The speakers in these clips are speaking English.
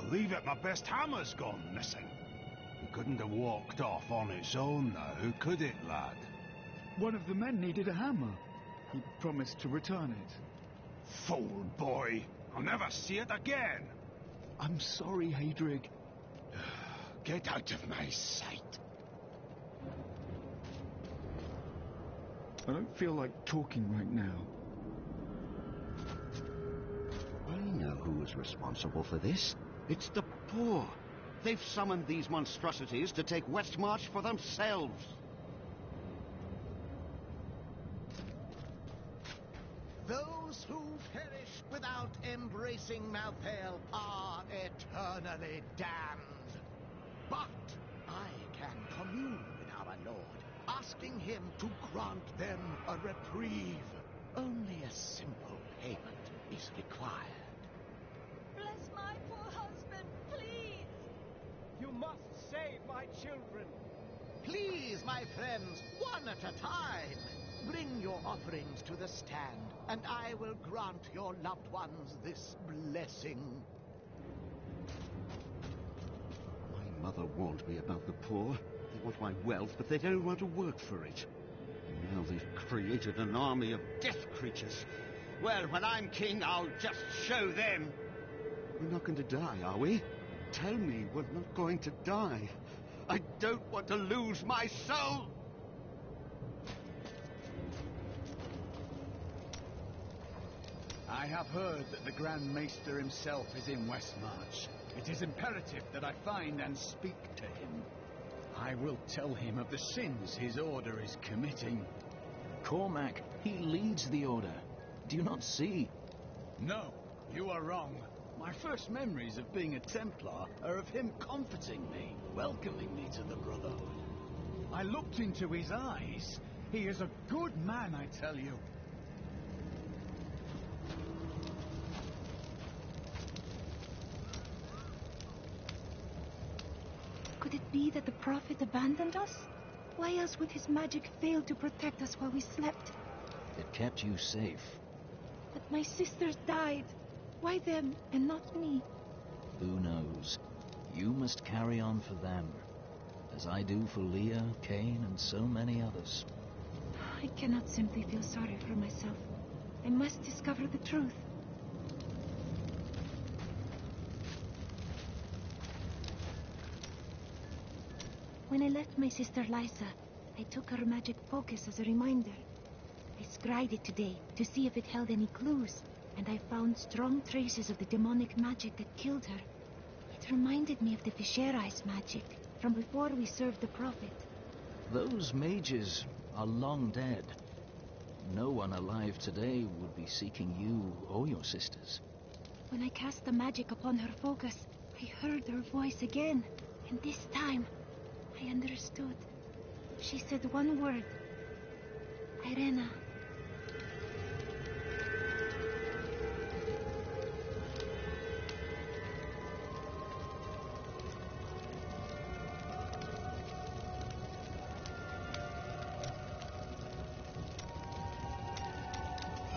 believe it, my best hammer's gone missing. It couldn't have walked off on its own now, could it, lad? One of the men needed a hammer. He promised to return it. Fool boy! I'll never see it again! I'm sorry, Hadrig. Get out of my sight! I don't feel like talking right now. I know who is responsible for this. It's the poor. They've summoned these monstrosities to take Westmarch for themselves. Those who perish without embracing Malthael are eternally damned. But I can commune with our Lord, asking him to grant them a reprieve. Only a simple payment is required. Bless my poor husband, please! You must save my children! Please, my friends, one at a time. Bring your offerings to the stand, and I will grant your loved ones this blessing. My mother warned me about the poor. They want my wealth, but they don't want to work for it. And now they've created an army of death creatures. Well, when I'm king, I'll just show them. We're not going to die, are we? Tell me we're not going to die. I don't want to lose my soul! I have heard that the Grand Maester himself is in Westmarch. It is imperative that I find and speak to him. I will tell him of the sins his order is committing. Cormac, he leads the order. Do you not see? No, you are wrong. My first memories of being a Templar are of him comforting me, welcoming me to the Brotherhood. I looked into his eyes. He is a good man, I tell you. Could it be that the Prophet abandoned us? Why else would his magic fail to protect us while we slept? It kept you safe. But my sisters died. Why them and not me? Who knows? You must carry on for them, as I do for Leah, Cain, and so many others. I cannot simply feel sorry for myself. I must discover the truth. When I left my sister Lysa, I took her magic focus as a reminder. I scryed it today to see if it held any clues, and I found strong traces of the demonic magic that killed her. It reminded me of the Fisherais magic from before we served the Prophet. Those mages are long dead. No one alive today would be seeking you or your sisters. When I cast the magic upon her focus, I heard her voice again, and this time I understood. She said one word. Irena.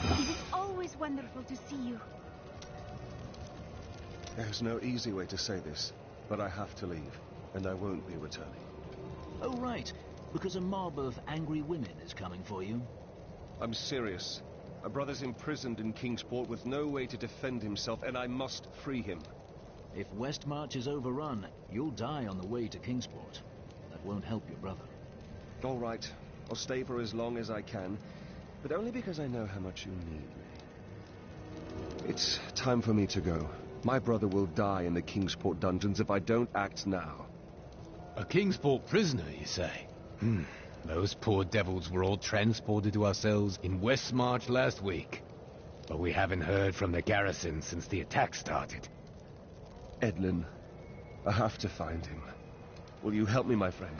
It is always wonderful to see you. There's no easy way to say this, but I have to leave, and I won't be returning. Oh, right. Because a mob of angry women is coming for you. I'm serious. My brother's imprisoned in Kingsport with no way to defend himself, and I must free him. If Westmarch is overrun, you'll die on the way to Kingsport. That won't help your brother. All right. I'll stay for as long as I can, but only because I know how much you need me. It's time for me to go. My brother will die in the Kingsport dungeons if I don't act now. A Kingsport prisoner, you say? Those poor devils were all transported to our cells in Westmarch last week. But we haven't heard from the garrison since the attack started. Edlin, I have to find him. Will you help me, my friend?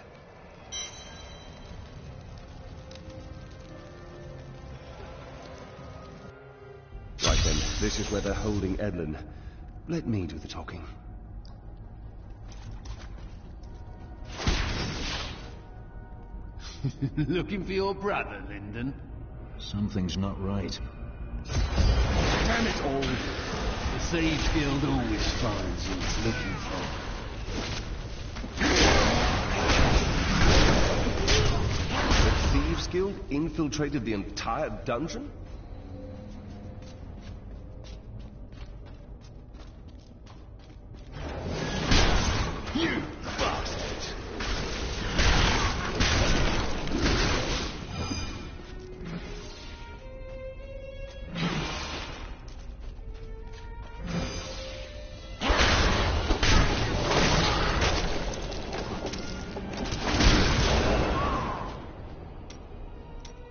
Right then, this is where they're holding Edlin. Let me do the talking. Looking for your brother, Lyndon? Something's not right. Damn it all! Thieves Guild always finds what it's looking for. The Thieves Guild infiltrated the entire dungeon? You bastards!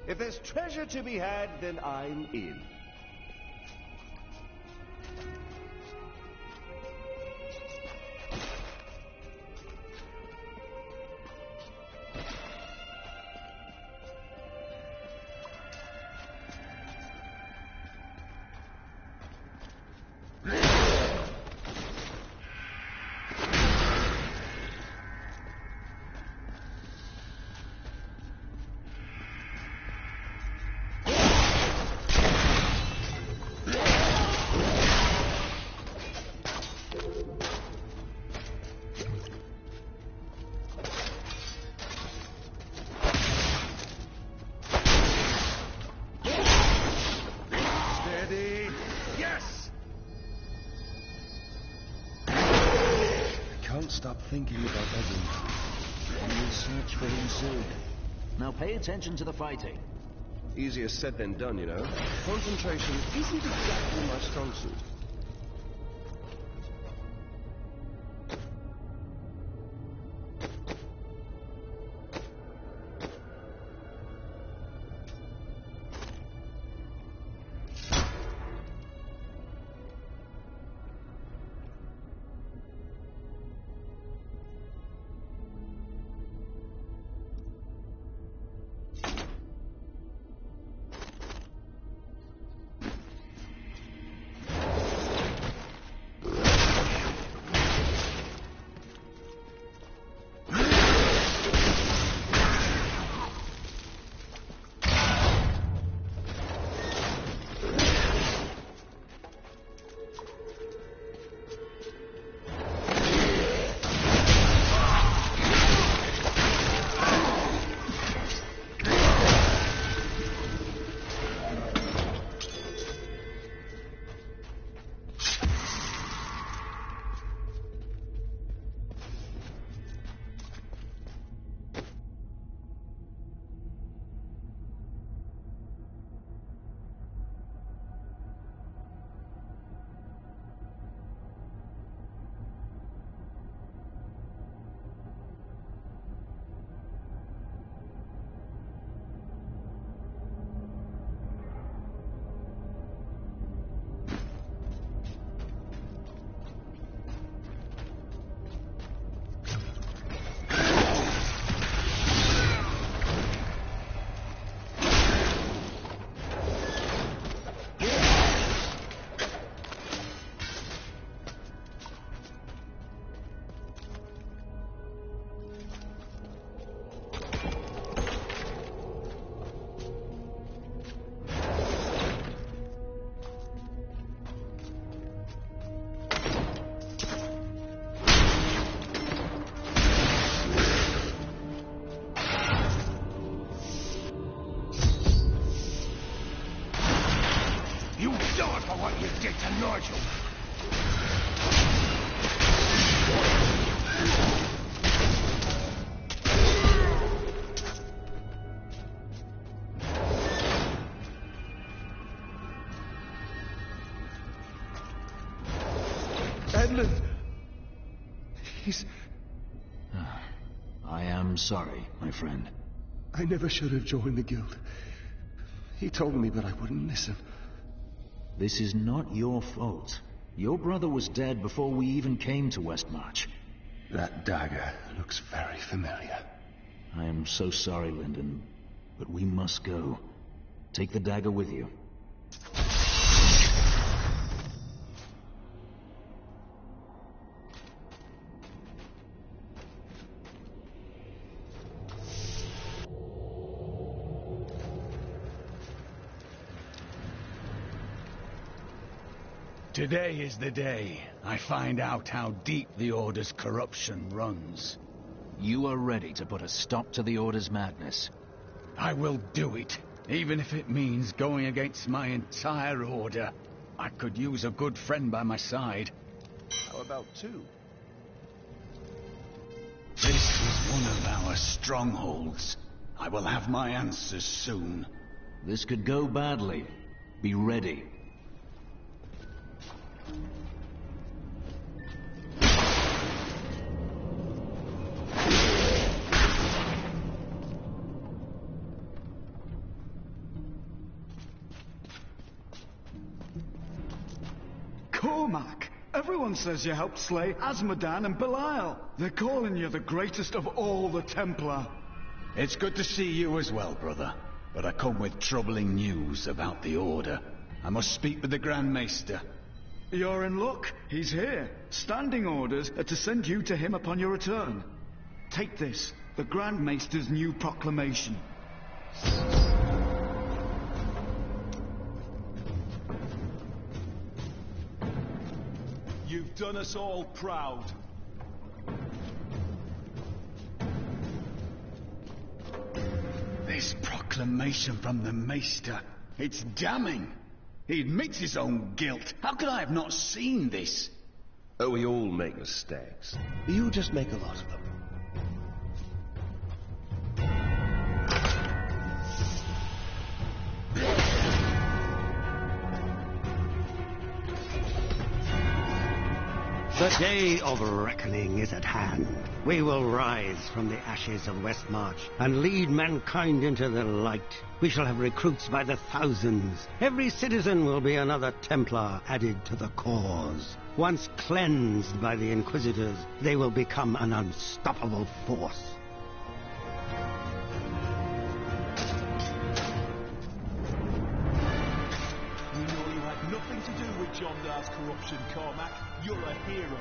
If there's treasure to be had, then I'm in. Can't stop thinking about Evan. I will search for him soon. Now pay attention to the fighting. Easier said than done, you know. Concentration isn't exactly my strong suit. You die for what you did to Nigel! Edmund! He's... I am sorry, my friend. I never should have joined the guild. He told me, but I wouldn't listen. This is not your fault. Your brother was dead before we even came to Westmarch. That dagger looks very familiar. I am so sorry, Lyndon, but we must go. Take the dagger with you. Today is the day I find out how deep the Order's corruption runs. You are ready to put a stop to the Order's madness. I will do it, even if it means going against my entire Order. I could use a good friend by my side. How about two? This is one of our strongholds. I will have my answers soon. This could go badly. Be ready. Cormac! Everyone says you helped slay Azmodan and Belial. They're calling you the greatest of all the Templar. It's good to see you as well, brother. But I come with troubling news about the Order. I must speak with the Grand Maester. You're in luck. He's here. Standing orders are to send you to him upon your return. Take this, the Grand Maester's new proclamation. You've done us all proud. This proclamation from the Maester, it's damning. He admits his own guilt. How could I have not seen this? Oh, we all make mistakes. You just make a lot of them. The day of reckoning is at hand. We will rise from the ashes of Westmarch and lead mankind into the light. We shall have recruits by the thousands. Every citizen will be another Templar added to the cause. Once cleansed by the Inquisitors, they will become an unstoppable force. We know you had nothing to do with John Dar's corruption, Cormac. You're a hero.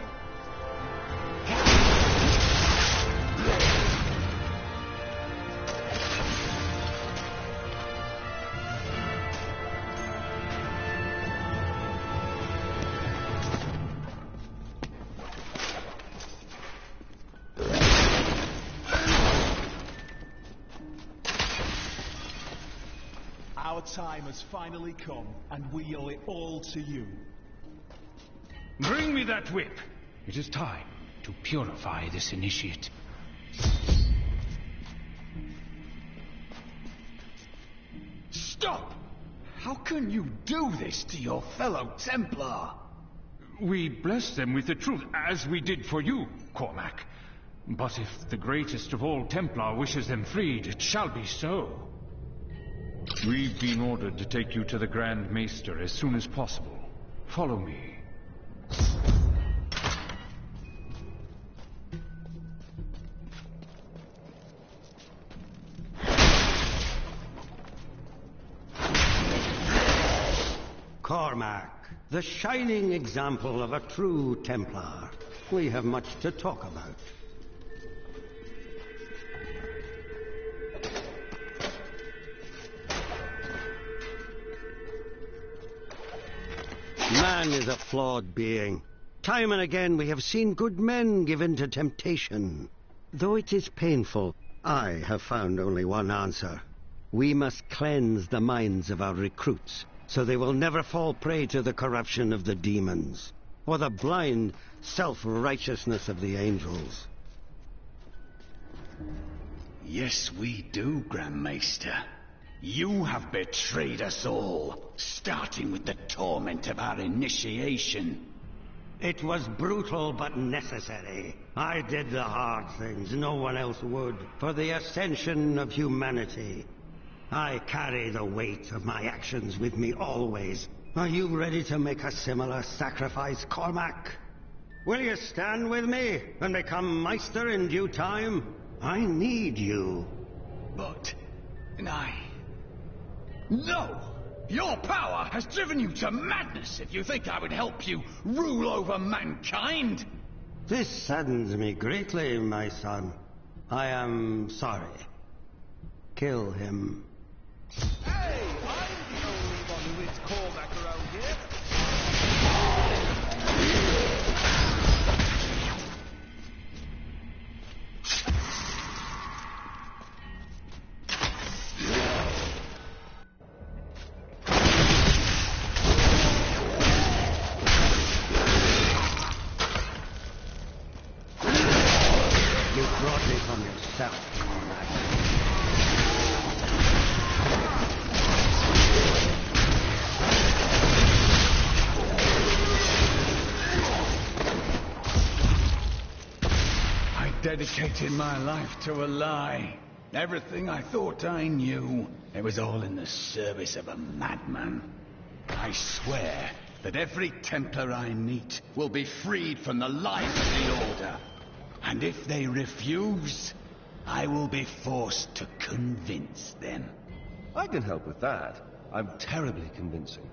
Our time has finally come, and we owe it all to you. Bring me that whip. It is time to purify this initiate. Stop! How can you do this to your fellow Templar? We bless them with the truth, as we did for you, Cormac. But if the greatest of all Templar wishes them freed, it shall be so. We've been ordered to take you to the Grand Maester as soon as possible. Follow me. Cormac, the shining example of a true Templar. We have much to talk about. Man is a flawed being. Time and again we have seen good men give in to temptation. Though it is painful, I have found only one answer. We must cleanse the minds of our recruits, so they will never fall prey to the corruption of the demons, or the blind self-righteousness of the angels. Yes, we do, Grand Maester. You have betrayed us all, starting with the torment of our initiation. It was brutal but necessary. I did the hard things no one else would, for the ascension of humanity. I carry the weight of my actions with me always. Are you ready to make a similar sacrifice, Cormac? Will you stand with me and become Meister in due time? I need you. But... No! Your power has driven you to madness if you think I would help you rule over mankind! This saddens me greatly, my son. I am sorry. Kill him. Hey, I'm the only one who hits Cormac around here. dedicated my life to a lie. Everything I thought I knew, it was all in the service of a madman. I swear that every Templar I meet will be freed from the lies of the Order. And if they refuse, I will be forced to convince them. I can help with that. I'm terribly convincing.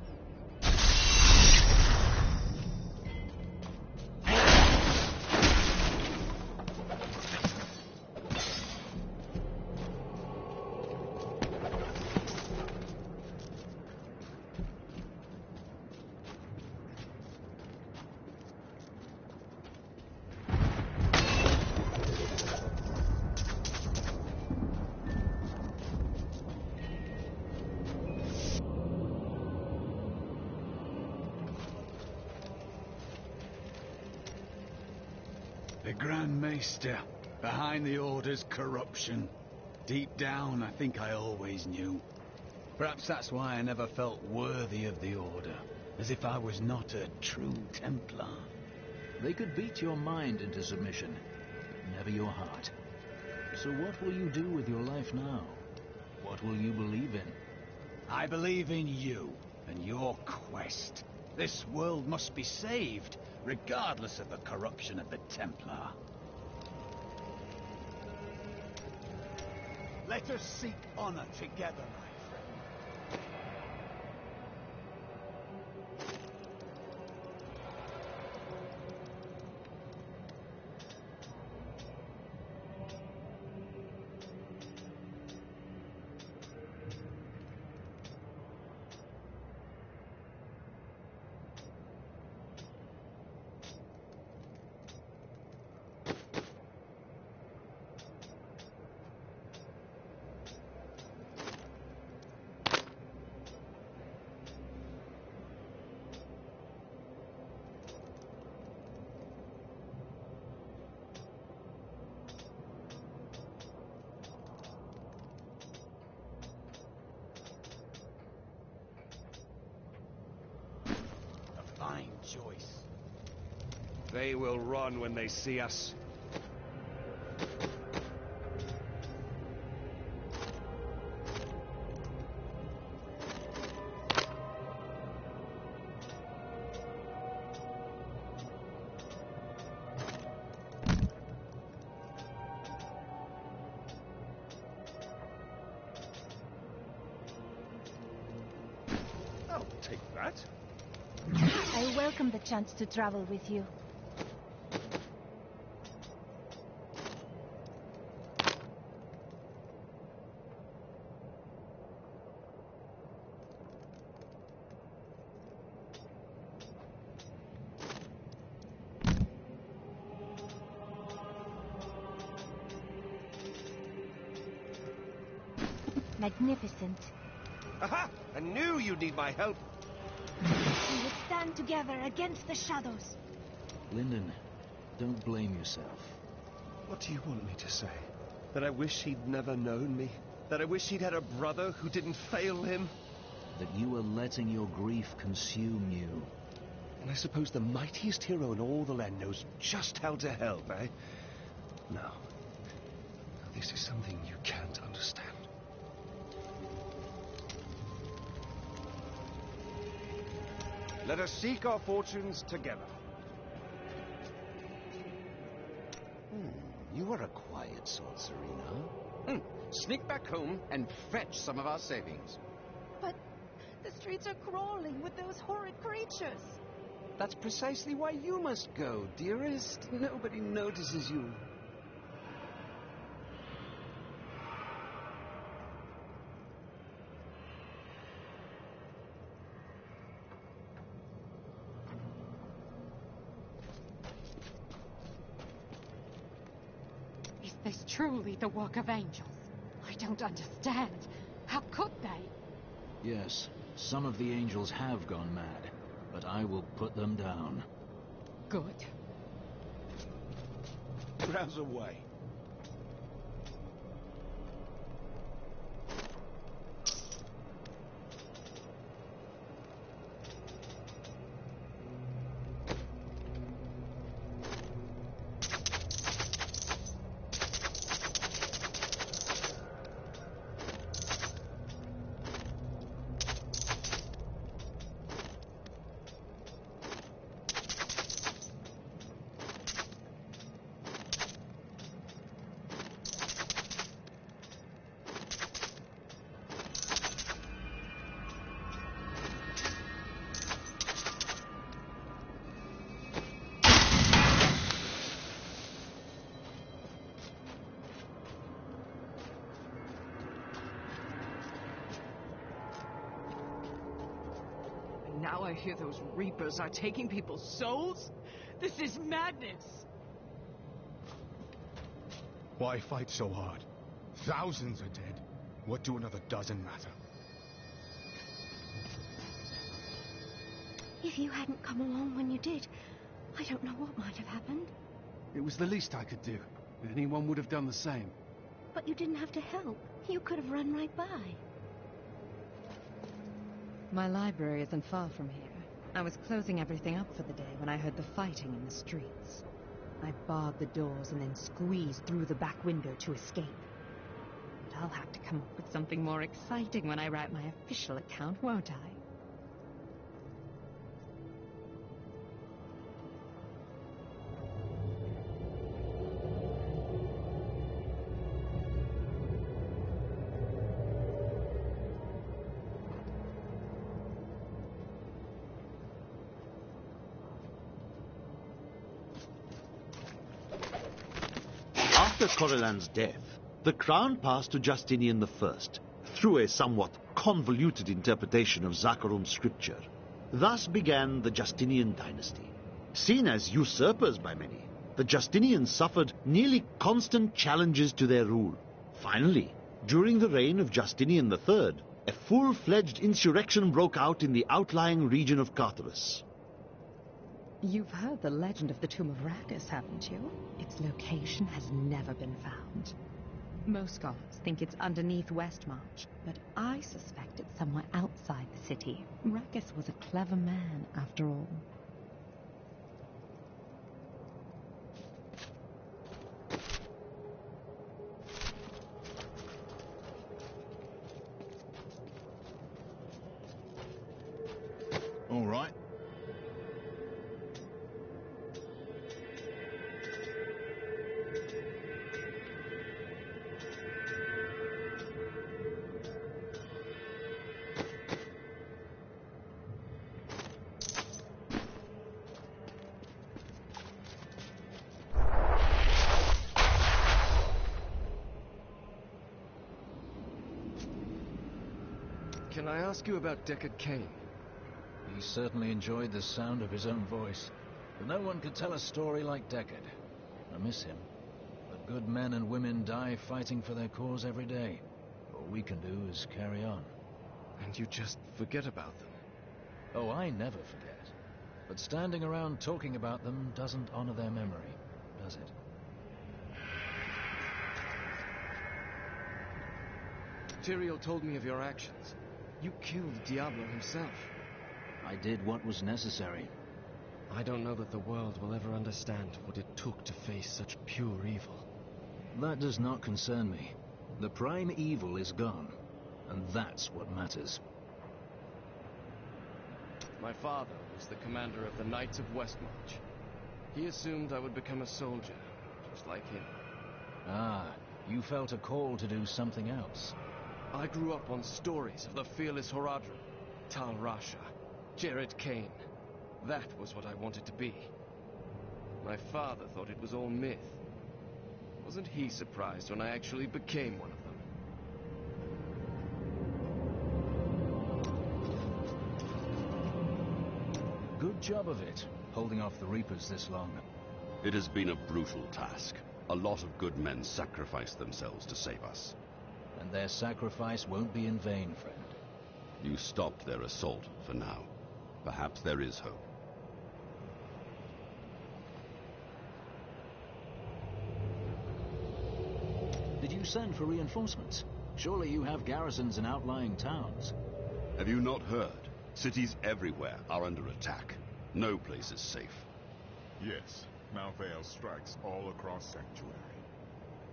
The Grand Maester, behind the Order's corruption. Deep down, I think I always knew. Perhaps that's why I never felt worthy of the Order, as if I was not a true Templar. They could beat your mind into submission, but never your heart. So what will you do with your life now? What will you believe in? I believe in you and your quest. This world must be saved, regardless of the corruption of the Templar. Let us seek honor together, my friend. Fine choice. They will run when they see us. I'll take that. I welcome the chance to travel with you. Magnificent. Aha! I knew you'd need my help. We will stand together against the shadows. Lyndon, don't blame yourself. What do you want me to say? That I wish he'd never known me? That I wish he'd had a brother who didn't fail him? That you were letting your grief consume you. And I suppose the mightiest hero in all the land knows just how to help, eh? No. This is something you can't understand. Let us seek our fortunes together. You are a quiet sort, Serena. Sneak back home and fetch some of our savings. But the streets are crawling with those horrid creatures. That's precisely why you must go, dearest. Nobody notices you. Is this truly the work of angels? I don't understand. How could they? Yes, some of the angels have gone mad, but I will put them down. Good. Browse away. Now I hear those Reapers are taking people's souls? This is madness! Why fight so hard? Thousands are dead. What do another dozen matter? If you hadn't come along when you did, I don't know what might have happened. It was the least I could do. Anyone would have done the same. But you didn't have to help. You could have run right by. My library isn't far from here. I was closing everything up for the day when I heard the fighting in the streets. I barred the doors and then squeezed through the back window to escape. But I'll have to come up with something more exciting when I write my official account, won't I? After Corellan's death, the crown passed to Justinian I, through a somewhat convoluted interpretation of Zakharum's scripture. Thus began the Justinian dynasty. Seen as usurpers by many, the Justinians suffered nearly constant challenges to their rule. Finally, during the reign of Justinian III, a full-fledged insurrection broke out in the outlying region of Carthage. You've heard the legend of the Tomb of Rackus, haven't you? Its location has never been found. Most scholars think it's underneath Westmarch, but I suspect it's somewhere outside the city. Rackus was a clever man, after all. All right. Can I ask you about Deckard Cain? He certainly enjoyed the sound of his own voice, but no one could tell a story like Deckard. I miss him, but good men and women die fighting for their cause every day. All we can do is carry on. And you just forget about them? Oh, I never forget. But standing around talking about them doesn't honor their memory, does it? Tyrael told me of your actions. You killed Diablo himself. I did what was necessary. I don't know that the world will ever understand what it took to face such pure evil. That does not concern me. The prime evil is gone, and that's what matters. My father was the commander of the Knights of Westmarch. He assumed I would become a soldier, just like him. Ah, you felt a call to do something else. I grew up on stories of the fearless Horadrim, Tal Rasha, Jared Cain. That was what I wanted to be. My father thought it was all myth. Wasn't he surprised when I actually became one of them? Good job of it, holding off the Reapers this long. It has been a brutal task. A lot of good men sacrificed themselves to save us. And their sacrifice won't be in vain, friend. You stopped their assault for now. Perhaps there is hope. Did you send for reinforcements? Surely you have garrisons in outlying towns. Have you not heard? Cities everywhere are under attack. No place is safe. Yes, Malthael strikes all across Sanctuary.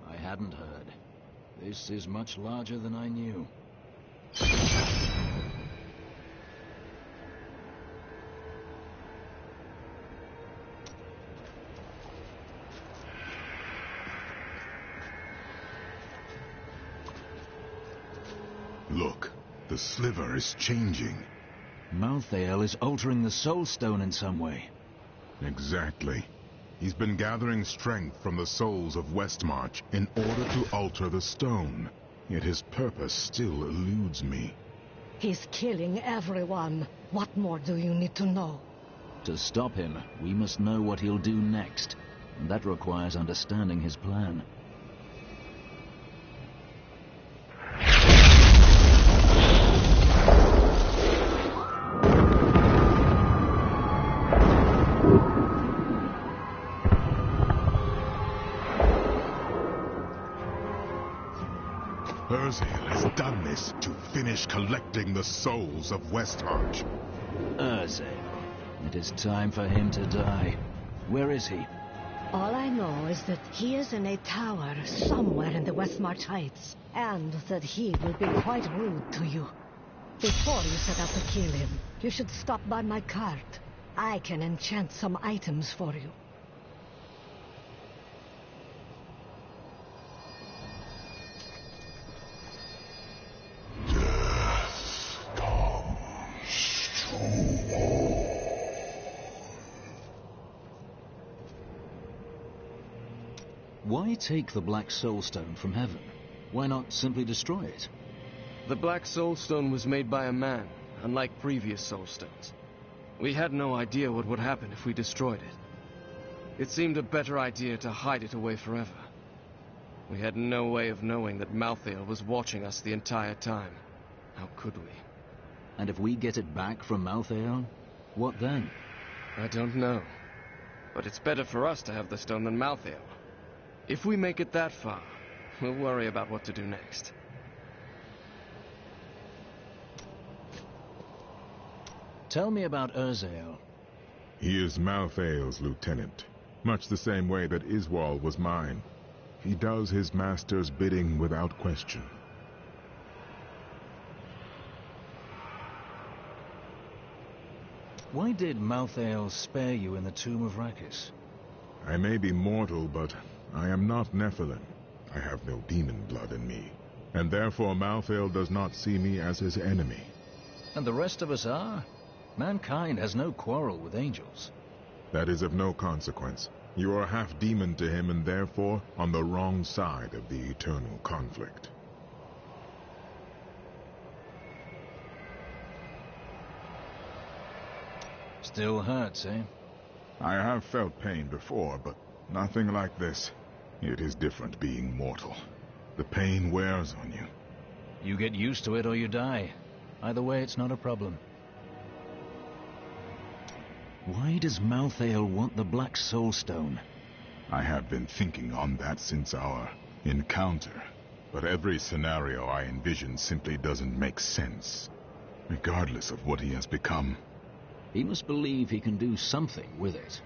I hadn't heard. This is much larger than I knew. Look, the sliver is changing. Malthael is altering the Soul Stone in some way. Exactly. He's been gathering strength from the souls of Westmarch in order to alter the stone. Yet his purpose still eludes me. He's killing everyone. What more do you need to know? To stop him, we must know what he'll do next. And that requires understanding his plan. Urzael has done this to finish collecting the souls of Westmarch. Urzael. It is time for him to die. Where is he? All I know is that he is in a tower somewhere in the Westmarch Heights, and that he will be quite rude to you. Before you set out to kill him, you should stop by my cart. I can enchant some items for you. Why take the Black Soulstone from heaven? Why not simply destroy it? The Black Soulstone was made by a man, unlike previous Soulstones. We had no idea what would happen if we destroyed it. It seemed a better idea to hide it away forever. We had no way of knowing that Malthael was watching us the entire time. How could we? And if we get it back from Malthael, what then? I don't know. But it's better for us to have the stone than Malthael. If we make it that far, we'll worry about what to do next. Tell me about Urzael. He is Malthael's lieutenant, much the same way that Iswal was mine. He does his master's bidding without question. Why did Malthael spare you in the tomb of Rakis? I may be mortal, but I am not Nephilim. I have no demon blood in me, and therefore Malthael does not see me as his enemy. And the rest of us are? Mankind has no quarrel with angels. That is of no consequence. You are half demon to him, and therefore on the wrong side of the eternal conflict. Still hurts, eh? I have felt pain before, but nothing like this. It is different being mortal. The pain wears on you. You get used to it or you die. Either way, it's not a problem. Why does Malthael want the Black Soulstone? I have been thinking on that since our encounter. But every scenario I envision simply doesn't make sense, regardless of what he has become. He must believe he can do something with it.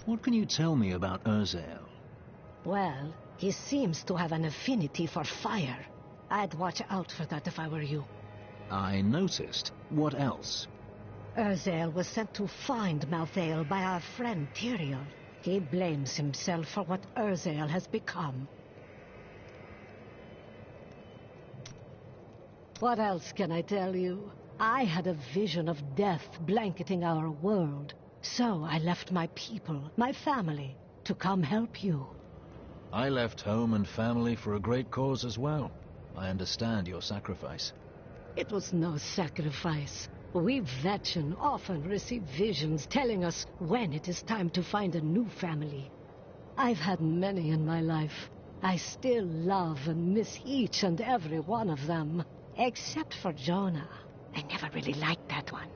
What can you tell me about Urzael? Well, he seems to have an affinity for fire. I'd watch out for that if I were you. I noticed. What else? Urzael was sent to find Malthael by our friend Tyrael. He blames himself for what Urzael has become. What else can I tell you? I had a vision of death blanketing our world. So I left my people, my family, to come help you. I left home and family for a great cause as well. I understand your sacrifice. It was no sacrifice. We Vetchen often receive visions telling us when it is time to find a new family. I've had many in my life. I still love and miss each and every one of them. Except for Jonah. I never really liked that one.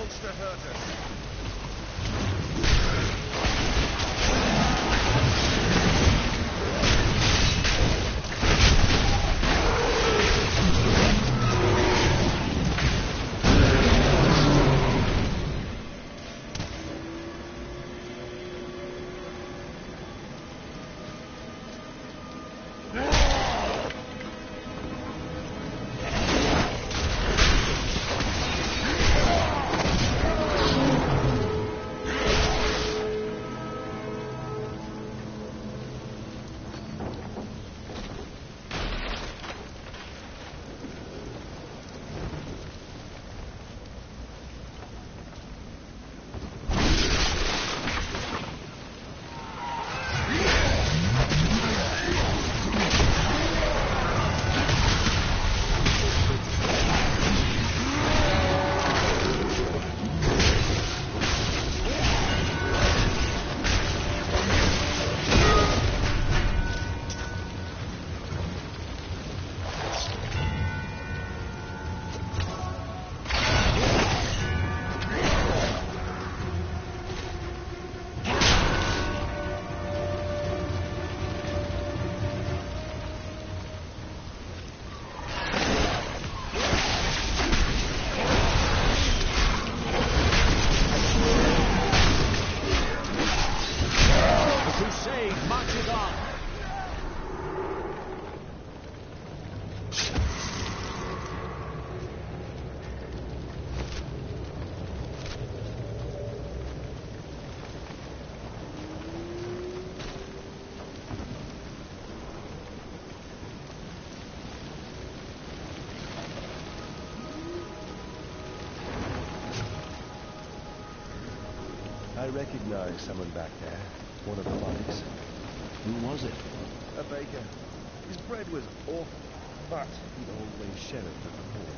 wants to hurt us. I recognize someone back there. One of the bodies. Who was it? A baker. His bread was awful, but he'd always share it with the poor.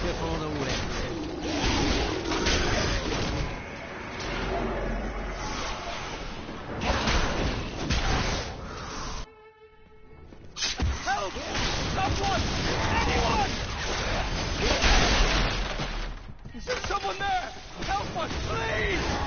before the wind. Help! Someone! Anyone! Is there someone there? Help us, please!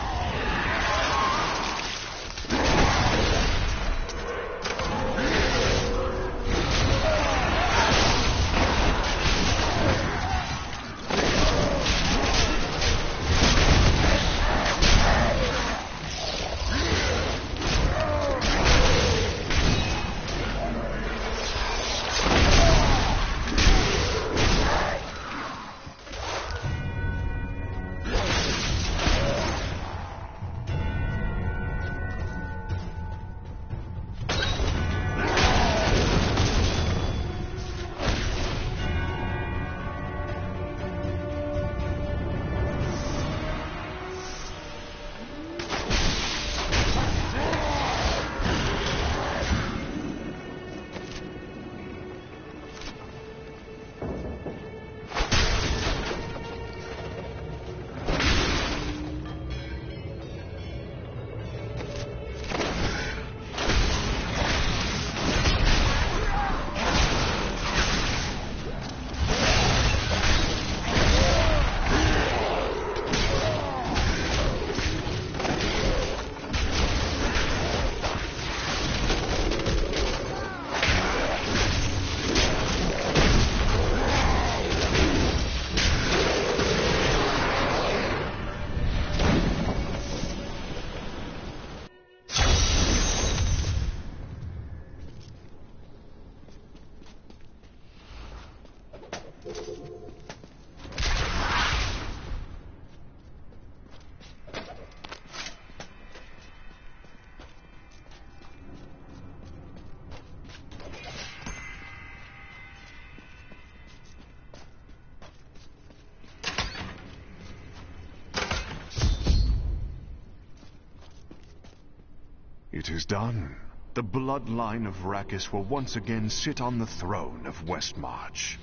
It is done. The bloodline of Rakis will once again sit on the throne of Westmarch.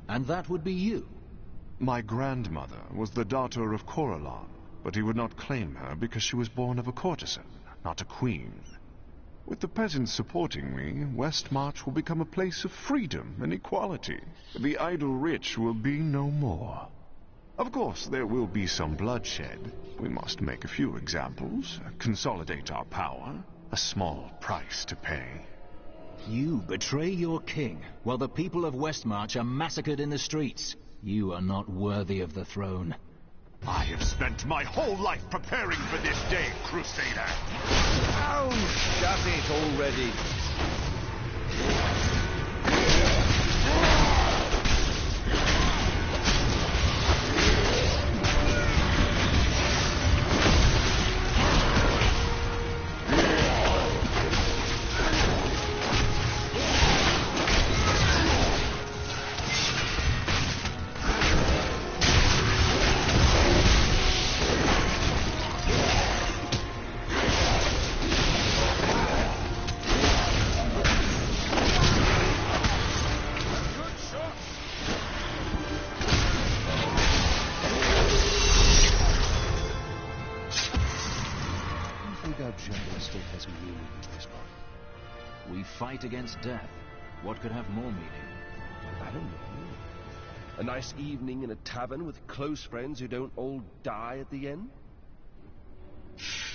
And that would be you? My grandmother was the daughter of Coralon, but he would not claim her because she was born of a courtesan, not a queen. With the peasants supporting me, Westmarch will become a place of freedom and equality. The idle rich will be no more. Of course, there will be some bloodshed. We must make a few examples, consolidate our power. A small price to pay. You betray your king, while the people of Westmarch are massacred in the streets. You are not worthy of the throne. I have spent my whole life preparing for this day, Crusader! Oh, shut it already! We fight against death. What could have more meaning? I don't know. A nice evening in a tavern with close friends who don't all die at the end?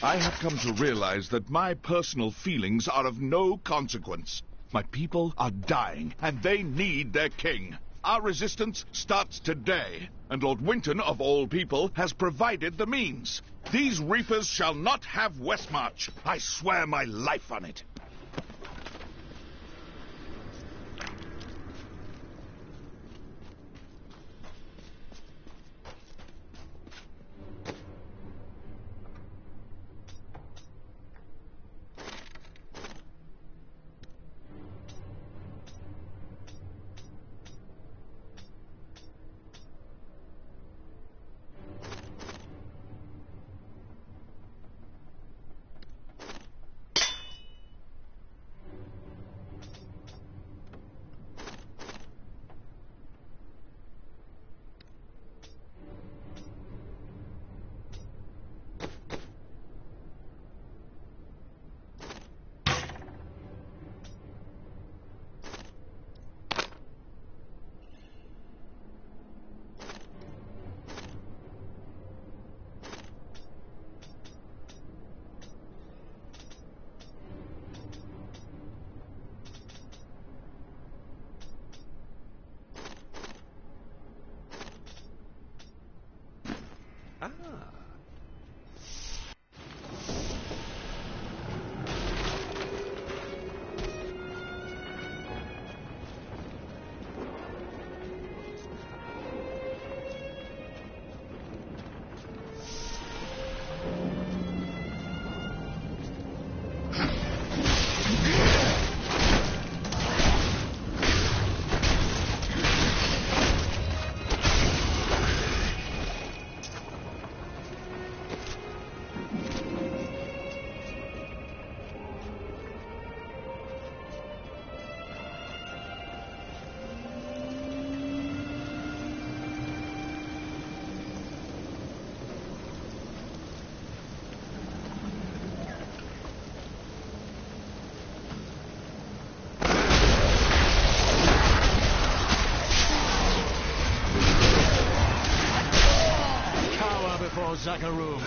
I have come to realize that my personal feelings are of no consequence. My people are dying, and they need their king. Our resistance starts today, and Lord Winton, of all people, has provided the means. These reapers shall not have Westmarch. I swear my life on it. Ah. Zakarum.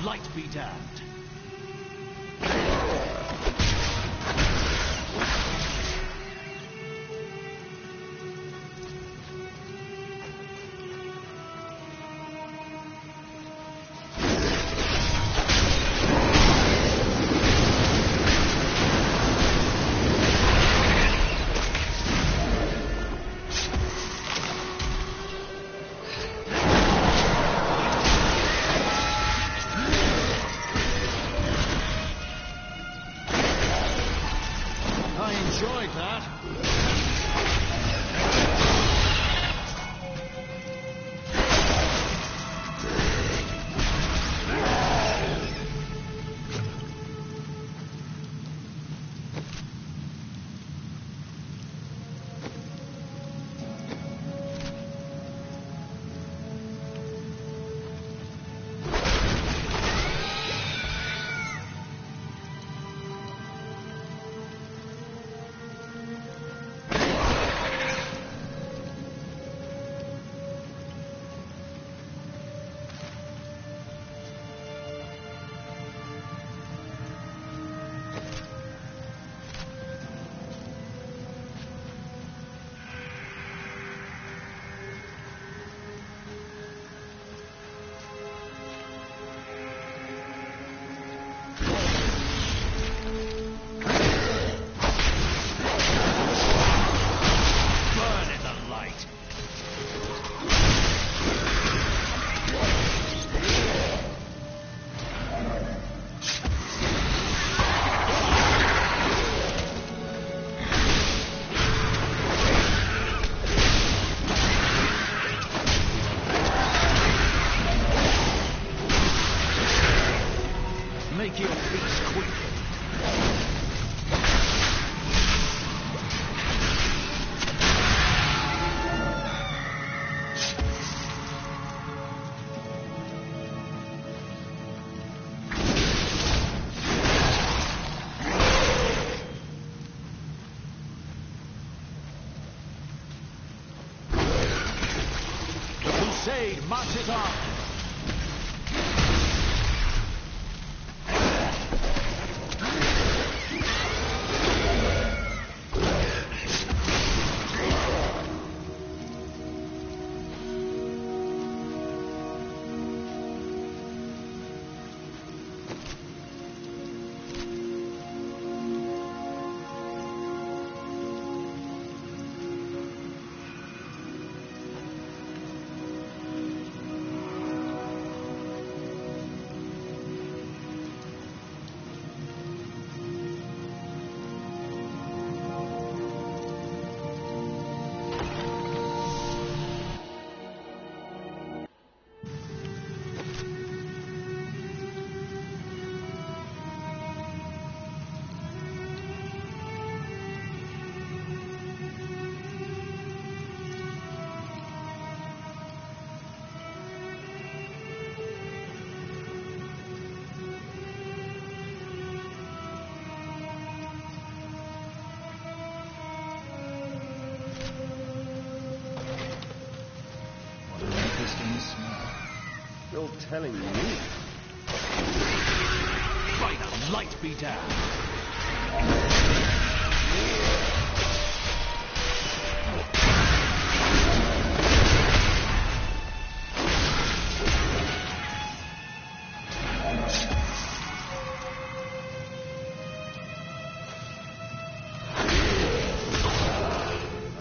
Light be damned. Make your peace quick. The crusade marches on. telling me. By the light be down.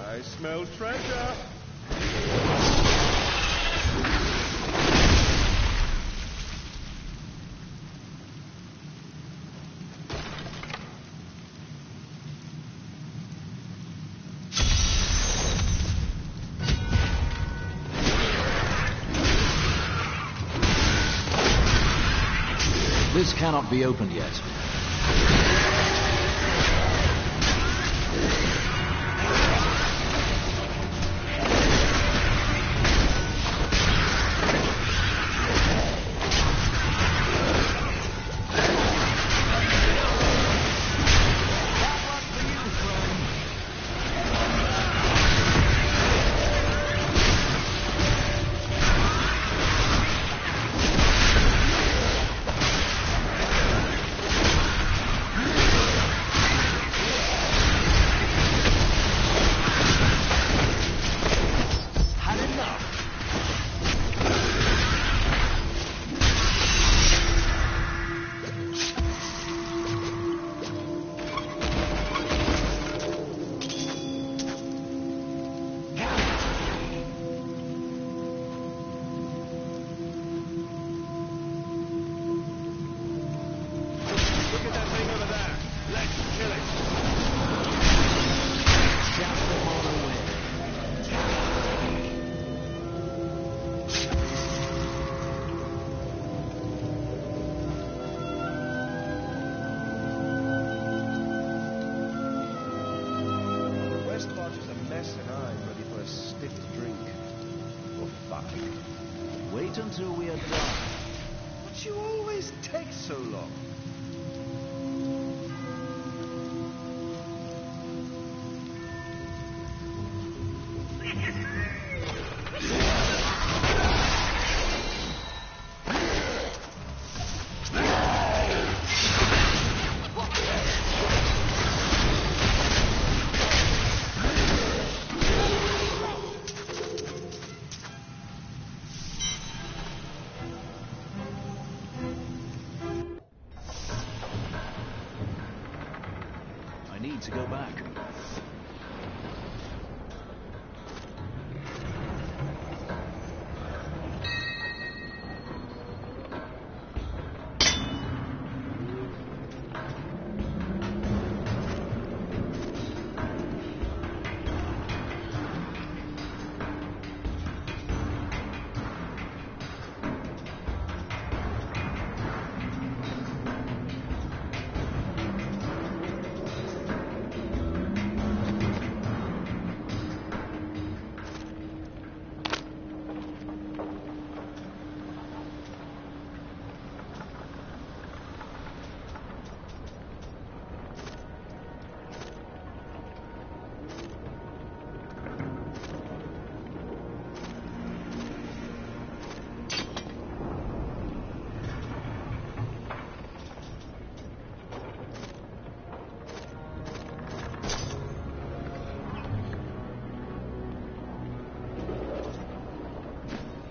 I smell treasure. This cannot be opened yet. Wait until we are done. But you always take so long. I need to go back.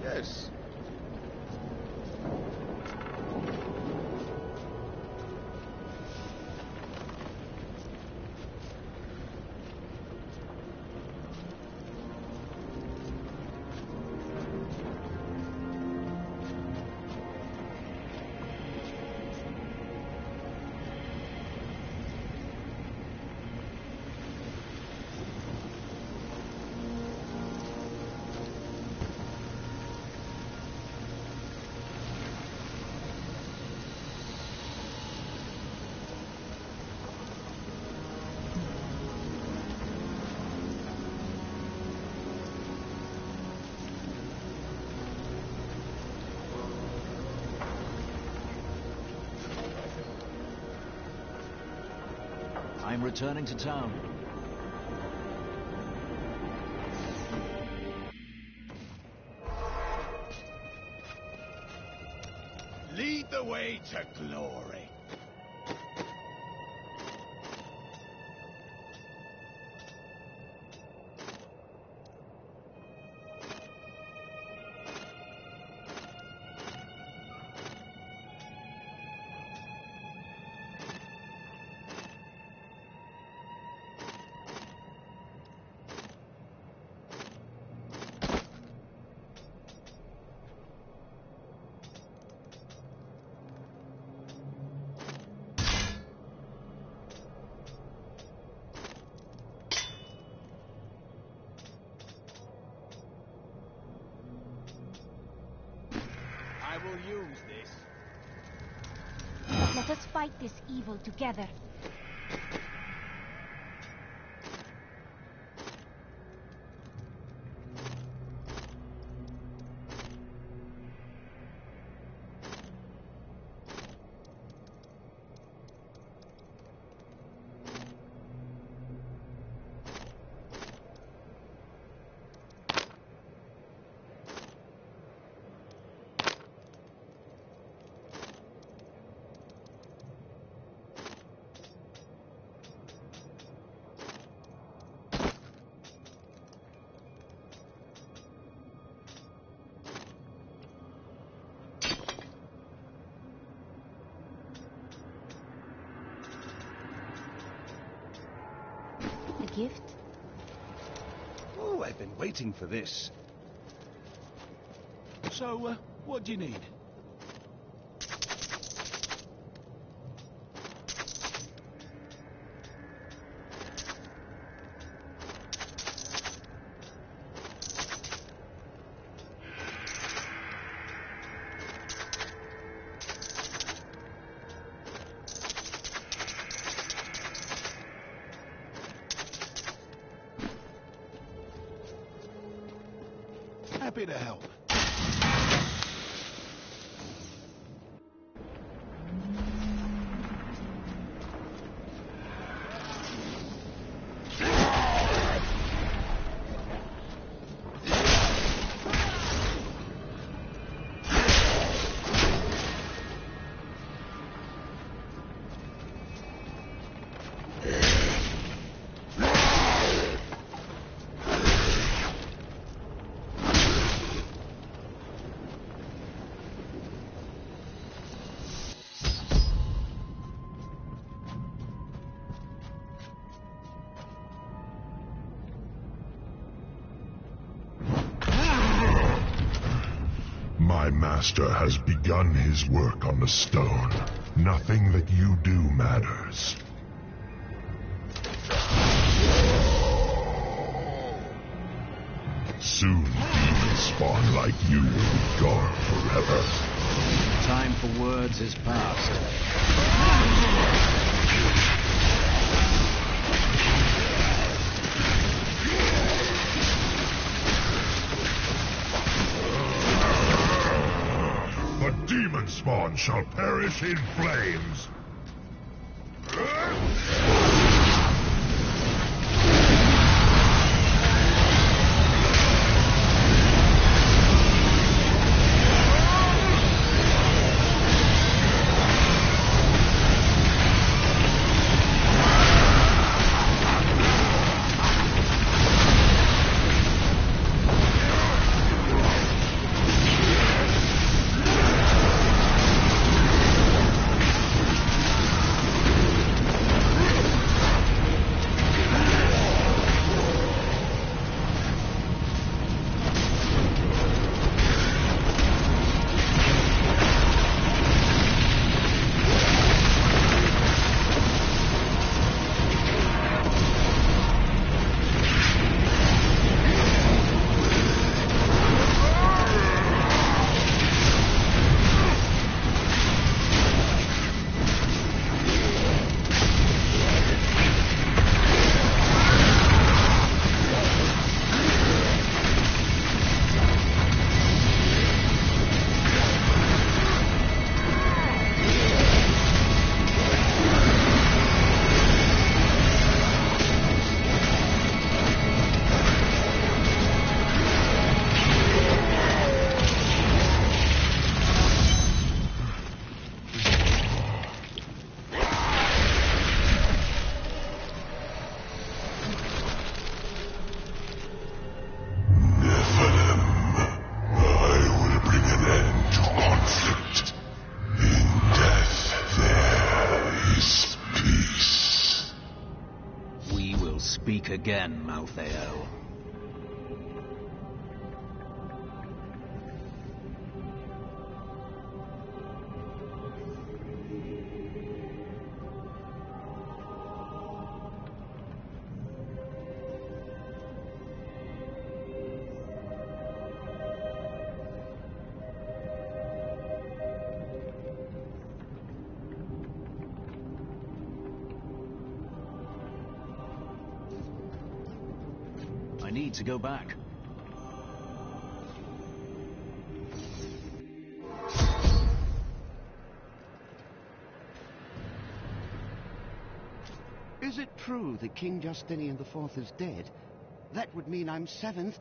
Yes. I'm returning to town. Lead the way to glory. I will use this. Let us fight this evil together. Gift? Oh, I've been waiting for this. So, what do you need? Happy to help. My master has begun his work on the stone. Nothing that you do matters. Soon, demons spawn like you will be gone forever. Time for words is past. The demon spawn shall perish in flames. Think again, Malthael. I need to go back. Is it true that King Justinian IV is dead? That would mean I'm sixth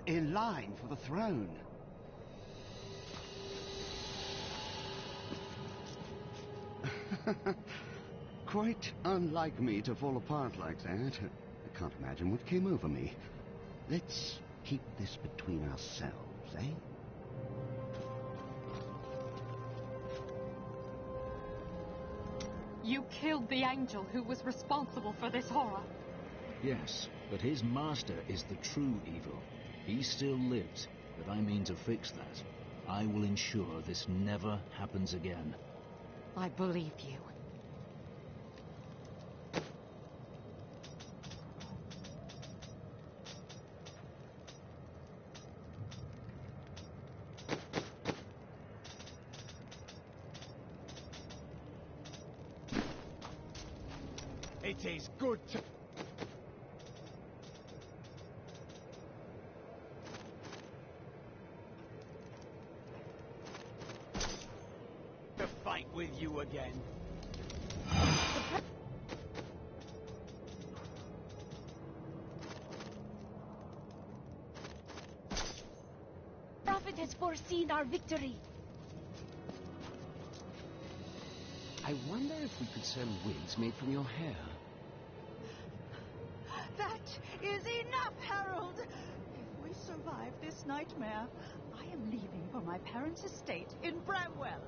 in line for the throne. Quite unlike me to fall apart like that. I can't imagine what came over me. Let's keep this between ourselves, eh? You killed the angel who was responsible for this horror. Yes, but his master is the true evil. He still lives, but I mean to fix that. I will ensure this never happens again. I believe you. It is good to... to fight with you again. The prophet has foreseen our victory. I wonder if we could sell wigs made from your hair. That is enough, Harold! If we survive this nightmare, I am leaving for my parents' estate in Bramwell.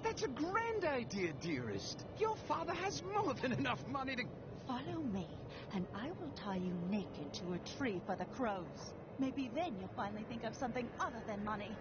That's a grand idea, dearest. Your father has more than enough money to... Follow me, and I will tie you naked to a tree for the crows. Maybe then you'll finally think of something other than money.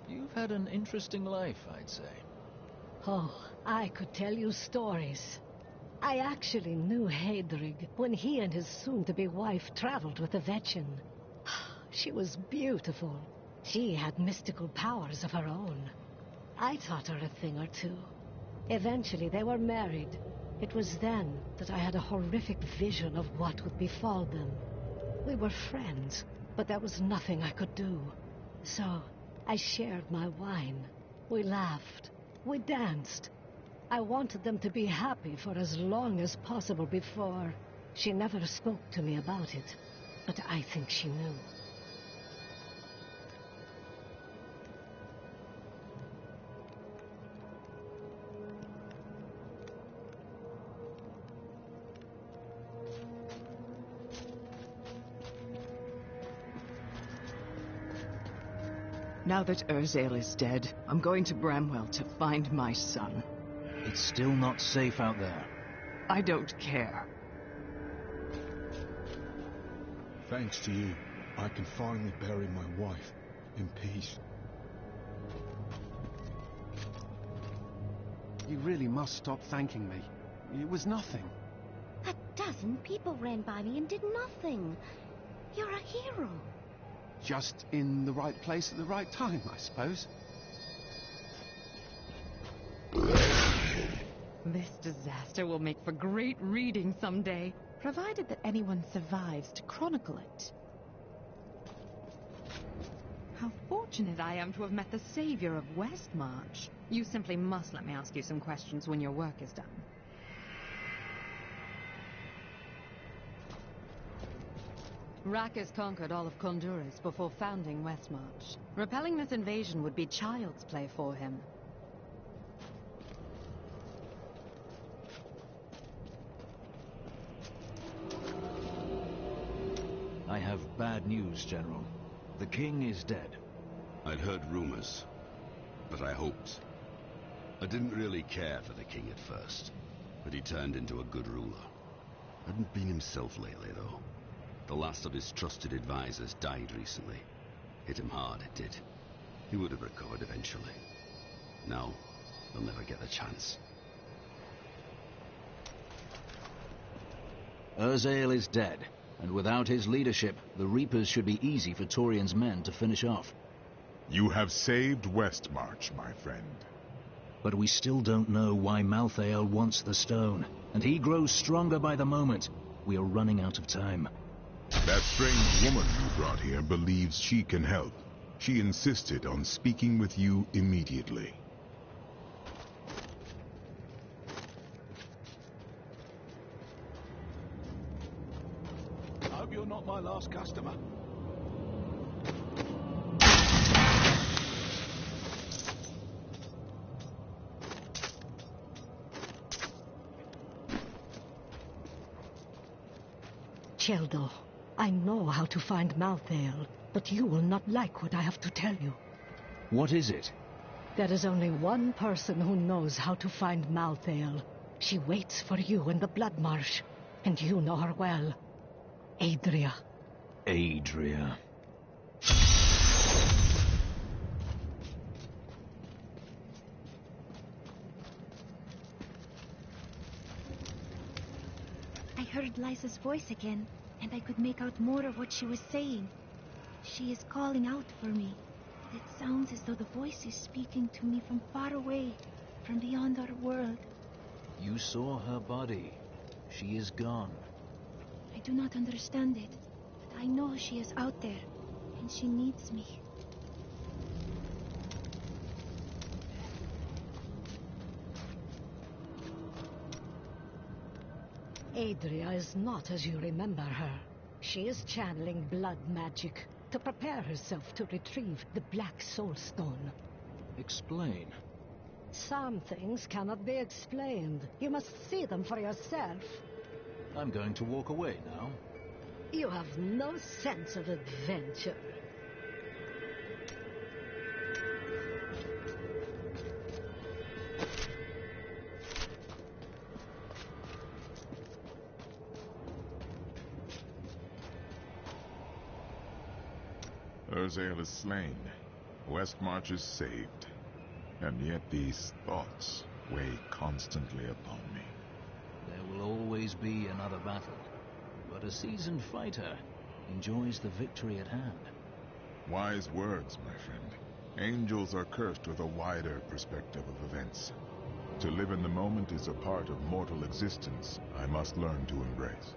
You've had an interesting life, I'd say. Oh, I could tell you stories. I actually knew Hedrig when he and his soon-to-be wife traveled with the Vetchin. She was beautiful. She had mystical powers of her own. I taught her a thing or two. Eventually, they were married. It was then that I had a horrific vision of what would befall them. We were friends, but there was nothing I could do. So, I shared my wine. We laughed. We danced. I wanted them to be happy for as long as possible before. She never spoke to me about it, but I think she knew. Now that Urzael is dead, I'm going to Bramwell to find my son. It's still not safe out there. I don't care. Thanks to you, I can finally bury my wife in peace. You really must stop thanking me. It was nothing. A dozen people ran by me and did nothing. You're a hero. Just in the right place at the right time, I suppose. This disaster will make for great reading someday, provided that anyone survives to chronicle it. How fortunate I am to have met the savior of Westmarch. You simply must let me ask you some questions when your work is done. Rakis conquered all of Honduras before founding Westmarch. Repelling this invasion would be child's play for him. I have bad news, General. The king is dead. I'd heard rumors, but I hoped. I didn't really care for the king at first, but he turned into a good ruler. Hadn't been himself lately, though. The last of his trusted advisors died recently. Hit him hard, it did. He would have recovered eventually. Now, he'll never get the chance. Urzael is dead, and without his leadership, the Reapers should be easy for Torian's men to finish off. You have saved Westmarch, my friend. But we still don't know why Malthael wants the stone, and he grows stronger by the moment. We are running out of time. That strange woman you brought here believes she can help. She insisted on speaking with you immediately. I hope you're not my last customer. Cheldo, I know how to find Malthael, but you will not like what I have to tell you. What is it? There is only one person who knows how to find Malthael. She waits for you in the Blood Marsh, and you know her well. Adria. Adria. I heard Lysa's voice again, and I could make out more of what she was saying. She is calling out for me. It sounds as though the voice is speaking to me from far away, from beyond our world. You saw her body. She is gone. I do not understand it, but I know she is out there, and she needs me. Adria is not as you remember her. She is channeling blood magic to prepare herself to retrieve the Black Soul Stone. Explain. Some things cannot be explained. You must see them for yourself. I'm going to walk away now. You have no sense of adventure. Urzael is slain. Westmarch is saved. And yet these thoughts weigh constantly upon me. There will always be another battle, but a seasoned fighter enjoys the victory at hand. Wise words, my friend. Angels are cursed with a wider perspective of events. To live in the moment is a part of mortal existence I must learn to embrace.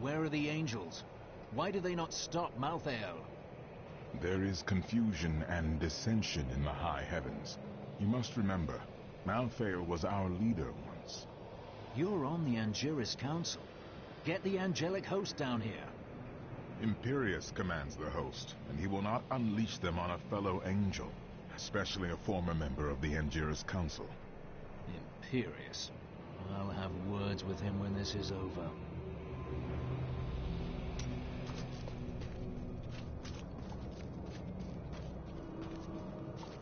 Where are the angels? Why do they not stop Malthael? There is confusion and dissension in the high heavens. You must remember, Malthael was our leader once. You're on the Angiris Council. Get the angelic host down here. Imperius commands the host, and he will not unleash them on a fellow angel, especially a former member of the Angiris Council. Imperius? I'll have words with him when this is over.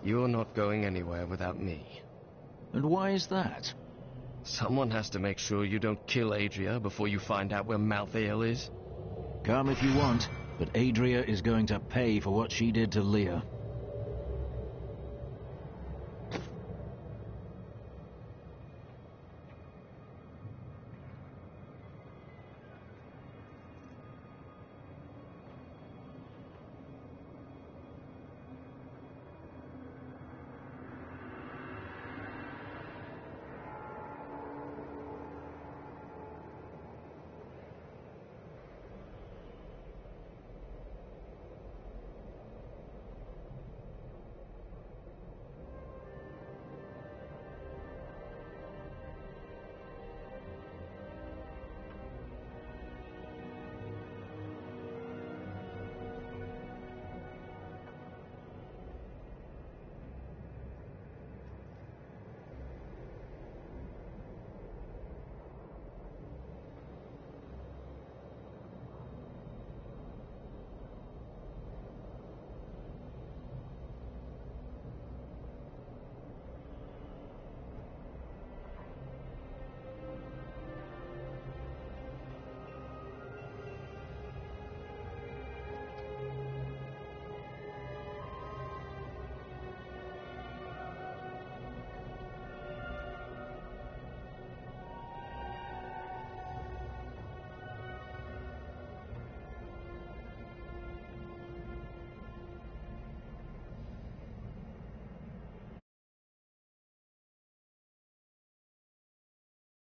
You're not going anywhere without me. And why is that? Someone has to make sure you don't kill Adria before you find out where Malthael is. Come if you want, but Adria is going to pay for what she did to Leah.